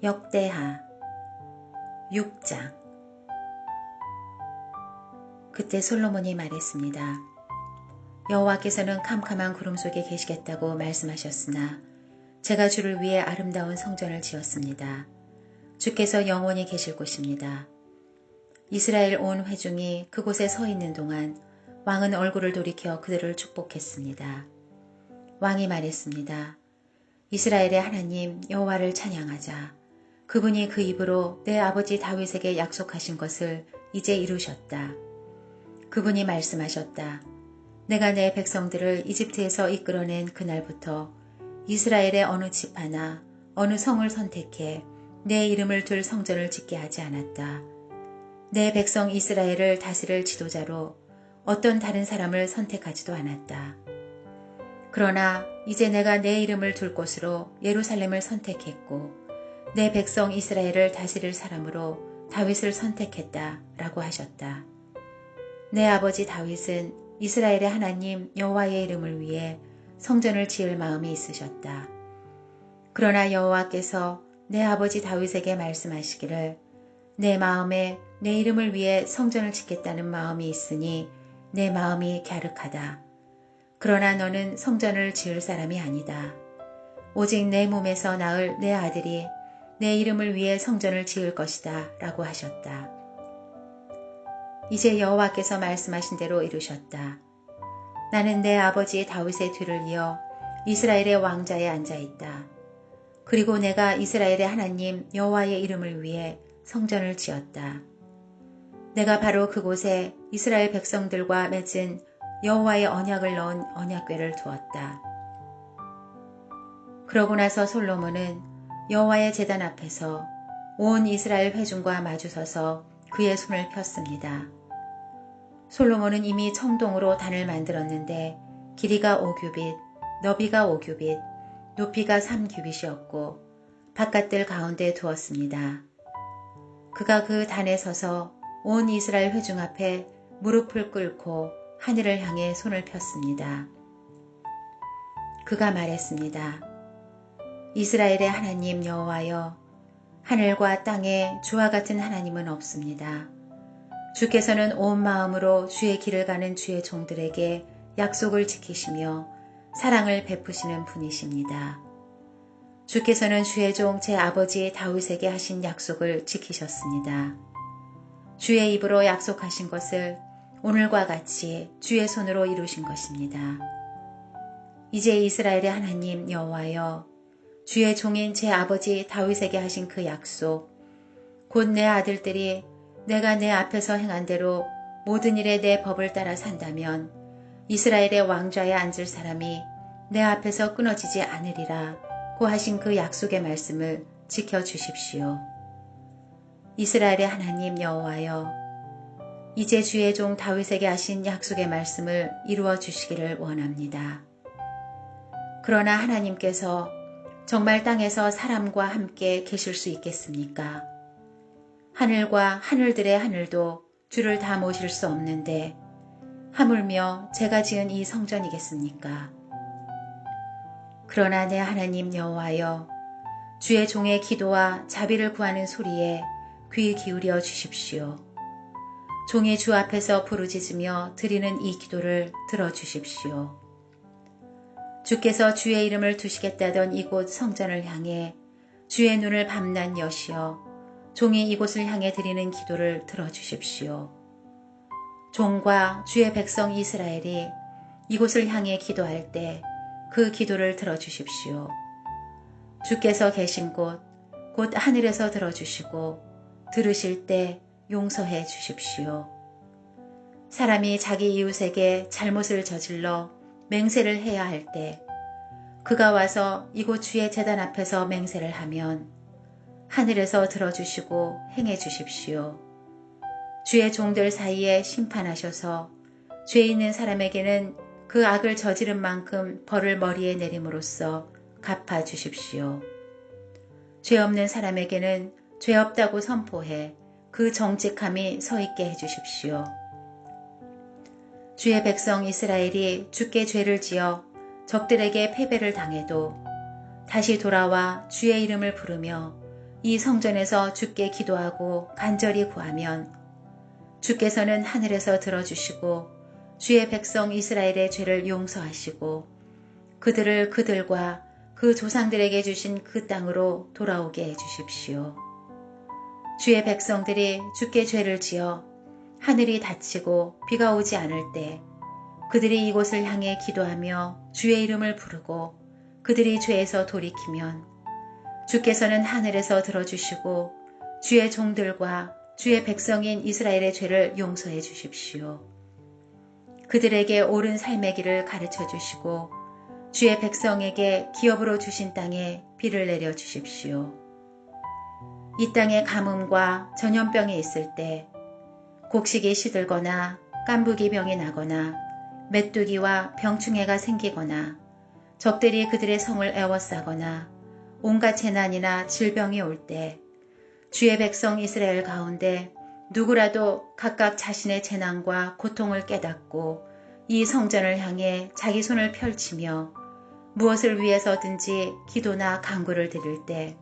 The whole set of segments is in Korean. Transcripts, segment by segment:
역대하 6장. 그때 솔로몬이 말했습니다. 여호와께서는 캄캄한 구름 속에 계시겠다고 말씀하셨으나 제가 주를 위해 아름다운 성전을 지었습니다. 주께서 영원히 계실 곳입니다. 이스라엘 온 회중이 그곳에 서 있는 동안 왕은 얼굴을 돌이켜 그들을 축복했습니다. 왕이 말했습니다. 이스라엘의 하나님 여호와를 찬양하자. 그분이 그 입으로 내 아버지 다윗에게 약속하신 것을 이제 이루셨다. 그분이 말씀하셨다. 내가 내 백성들을 이집트에서 이끌어낸 그날부터 이스라엘의 어느 집 하나, 어느 성을 선택해 내 이름을 둘 성전을 짓게 하지 않았다. 내 백성 이스라엘을 다스릴 지도자로 어떤 다른 사람을 선택하지도 않았다. 그러나 이제 내가 내 이름을 둘 곳으로 예루살렘을 선택했고 내 백성 이스라엘을 다스릴 사람으로 다윗을 선택했다 라고 하셨다. 내 아버지 다윗은 이스라엘의 하나님 여호와의 이름을 위해 성전을 지을 마음이 있으셨다. 그러나 여호와께서 내 아버지 다윗에게 말씀하시기를 내 마음에 내 이름을 위해 성전을 짓겠다는 마음이 있으니 내 마음이 갸륵하다. 그러나 너는 성전을 지을 사람이 아니다. 오직 내 몸에서 낳을 내 아들이 내 이름을 위해 성전을 지을 것이다 라고 하셨다. 이제 여호와께서 말씀하신 대로 이루셨다. 나는 내 아버지 다윗의 뒤를 이어 이스라엘의 왕자에 앉아있다. 그리고 내가 이스라엘의 하나님 여호와의 이름을 위해 성전을 지었다. 내가 바로 그곳에 이스라엘 백성들과 맺은 여호와의 언약을 넣은 언약궤를 두었다. 그러고 나서 솔로몬은 여호와의 제단 앞에서 온 이스라엘 회중과 마주서서 그의 손을 폈습니다. 솔로몬은 이미 청동으로 단을 만들었는데 길이가 5규빗, 너비가 5규빗, 높이가 3규빗이었고 바깥들 가운데 두었습니다. 그가 그 단에 서서 온 이스라엘 회중 앞에 무릎을 꿇고 하늘을 향해 손을 폈습니다. 그가 말했습니다. 이스라엘의 하나님 여호와여, 하늘과 땅에 주와 같은 하나님은 없습니다. 주께서는 온 마음으로 주의 길을 가는 주의 종들에게 약속을 지키시며 사랑을 베푸시는 분이십니다. 주께서는 주의 종 제 아버지 다윗에게 하신 약속을 지키셨습니다. 주의 입으로 약속하신 것을 오늘과 같이 주의 손으로 이루신 것입니다. 이제 이스라엘의 하나님 여호와여, 주의 종인 제 아버지 다윗에게 하신 그 약속, 곧 내 아들들이 내가 내 앞에서 행한 대로 모든 일에 내 법을 따라 산다면 이스라엘의 왕좌에 앉을 사람이 내 앞에서 끊어지지 않으리라 고 하신 그 약속의 말씀을 지켜주십시오. 이스라엘의 하나님 여호와여, 이제 주의 종 다윗에게 하신 약속의 말씀을 이루어 주시기를 원합니다. 그러나 하나님께서 정말 땅에서 사람과 함께 계실 수 있겠습니까? 하늘과 하늘들의 하늘도 주를 다 모실 수 없는데 하물며 제가 지은 이 성전이겠습니까? 그러나 내 하나님 여호와여, 주의 종의 기도와 자비를 구하는 소리에 귀 기울여 주십시오. 종이 주 앞에서 부르짖으며 드리는 이 기도를 들어주십시오. 주께서 주의 이름을 두시겠다던 이곳 성전을 향해 주의 눈을 밤낮 여시어 종이 이곳을 향해 드리는 기도를 들어주십시오. 종과 주의 백성 이스라엘이 이곳을 향해 기도할 때 그 기도를 들어주십시오. 주께서 계신 곳, 곧 하늘에서 들어주시고 들으실 때 용서해 주십시오. 사람이 자기 이웃에게 잘못을 저질러 맹세를 해야 할 때 그가 와서 이곳 주의 제단 앞에서 맹세를 하면 하늘에서 들어주시고 행해 주십시오. 주의 종들 사이에 심판하셔서 죄 있는 사람에게는 그 악을 저지른 만큼 벌을 머리에 내림으로써 갚아 주십시오. 죄 없는 사람에게는 죄 없다고 선포해 그 정직함이 서 있게 해주십시오. 주의 백성 이스라엘이 주께 죄를 지어 적들에게 패배를 당해도 다시 돌아와 주의 이름을 부르며 이 성전에서 주께 기도하고 간절히 구하면 주께서는 하늘에서 들어주시고 주의 백성 이스라엘의 죄를 용서하시고 그들을 그들과 그 조상들에게 주신 그 땅으로 돌아오게 해주십시오. 주의 백성들이 주께 죄를 지어 하늘이 닫히고 비가 오지 않을 때 그들이 이곳을 향해 기도하며 주의 이름을 부르고 그들이 죄에서 돌이키면 주께서는 하늘에서 들어주시고 주의 종들과 주의 백성인 이스라엘의 죄를 용서해 주십시오. 그들에게 옳은 삶의 길을 가르쳐 주시고 주의 백성에게 기업으로 주신 땅에 비를 내려 주십시오. 이 땅에 가뭄과 전염병이 있을 때 곡식이 시들거나 깐부기 병이 나거나 메뚜기와 병충해가 생기거나 적들이 그들의 성을 에워싸거나 온갖 재난이나 질병이 올 때 주의 백성 이스라엘 가운데 누구라도 각각 자신의 재난과 고통을 깨닫고 이 성전을 향해 자기 손을 펼치며 무엇을 위해서든지 기도나 간구를 드릴 때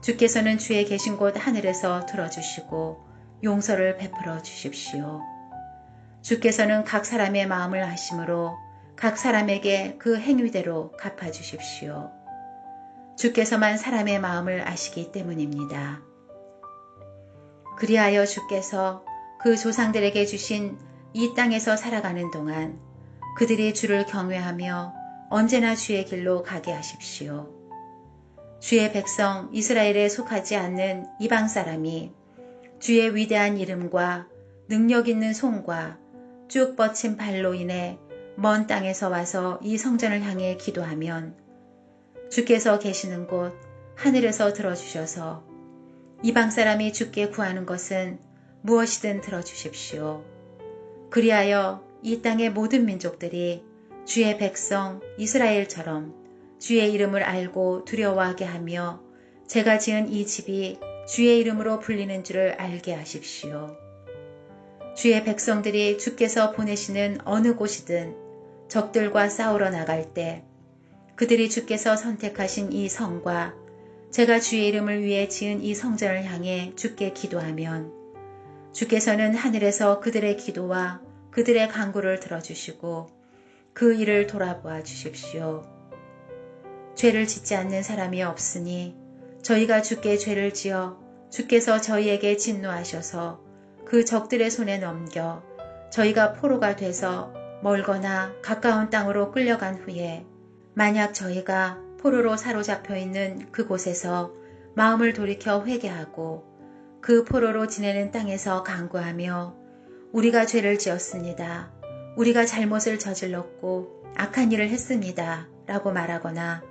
주께서는 주의 계신 곳 하늘에서 들어주시고 용서를 베풀어 주십시오. 주께서는 각 사람의 마음을 아심으로 각 사람에게 그 행위대로 갚아주십시오. 주께서만 사람의 마음을 아시기 때문입니다. 그리하여 주께서 그 조상들에게 주신 이 땅에서 살아가는 동안 그들이 주를 경외하며 언제나 주의 길로 가게 하십시오. 주의 백성 이스라엘에 속하지 않는 이방 사람이 주의 위대한 이름과 능력 있는 손과 쭉 뻗친 발로 인해 먼 땅에서 와서 이 성전을 향해 기도하면 주께서 계시는 곳 하늘에서 들어주셔서 이방 사람이 주께 구하는 것은 무엇이든 들어주십시오. 그리하여 이 땅의 모든 민족들이 주의 백성 이스라엘처럼 주의 이름을 알고 두려워하게 하며 제가 지은 이 집이 주의 이름으로 불리는 줄을 알게 하십시오. 주의 백성들이 주께서 보내시는 어느 곳이든 적들과 싸우러 나갈 때 그들이 주께서 선택하신 이 성과 제가 주의 이름을 위해 지은 이 성전을 향해 주께 기도하면 주께서는 하늘에서 그들의 기도와 그들의 간구를 들어주시고 그 일을 돌아보아 주십시오. 죄를 짓지 않는 사람이 없으니 저희가 주께 죄를 지어 주께서 저희에게 진노하셔서 그 적들의 손에 넘겨 저희가 포로가 돼서 멀거나 가까운 땅으로 끌려간 후에 만약 저희가 포로로 사로잡혀 있는 그곳에서 마음을 돌이켜 회개하고 그 포로로 지내는 땅에서 간구하며 우리가 죄를 지었습니다. 우리가 잘못을 저질렀고 악한 일을 했습니다. 라고 말하거나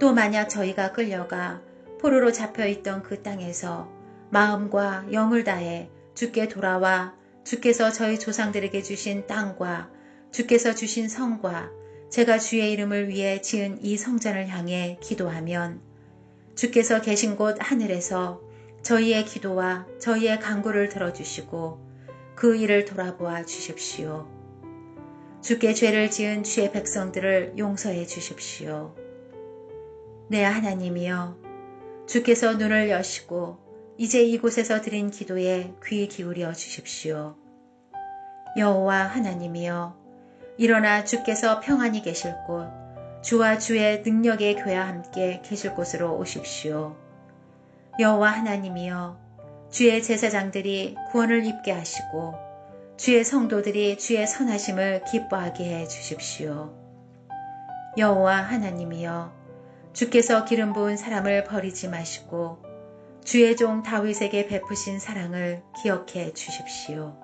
또 만약 저희가 끌려가 포로로 잡혀있던 그 땅에서 마음과 영을 다해 주께 돌아와 주께서 저희 조상들에게 주신 땅과 주께서 주신 성과 제가 주의 이름을 위해 지은 이 성전을 향해 기도하면 주께서 계신 곳 하늘에서 저희의 기도와 저희의 간구를 들어주시고 그 일을 돌아보아 주십시오. 주께 죄를 지은 주의 백성들을 용서해 주십시오. 내 하나님이여, 주께서 눈을 여시고 이제 이곳에서 드린 기도에 귀 기울여 주십시오. 여호와 하나님이여, 일어나 주께서 평안히 계실 곳, 주와 주의 능력의 교회와 함께 계실 곳으로 오십시오. 여호와 하나님이여, 주의 제사장들이 구원을 입게 하시고 주의 성도들이 주의 선하심을 기뻐하게 해 주십시오. 여호와 하나님이여, 주께서 기름 부은 사람을 버리지 마시고 주의 종 다윗에게 베푸신 사랑을 기억해 주십시오.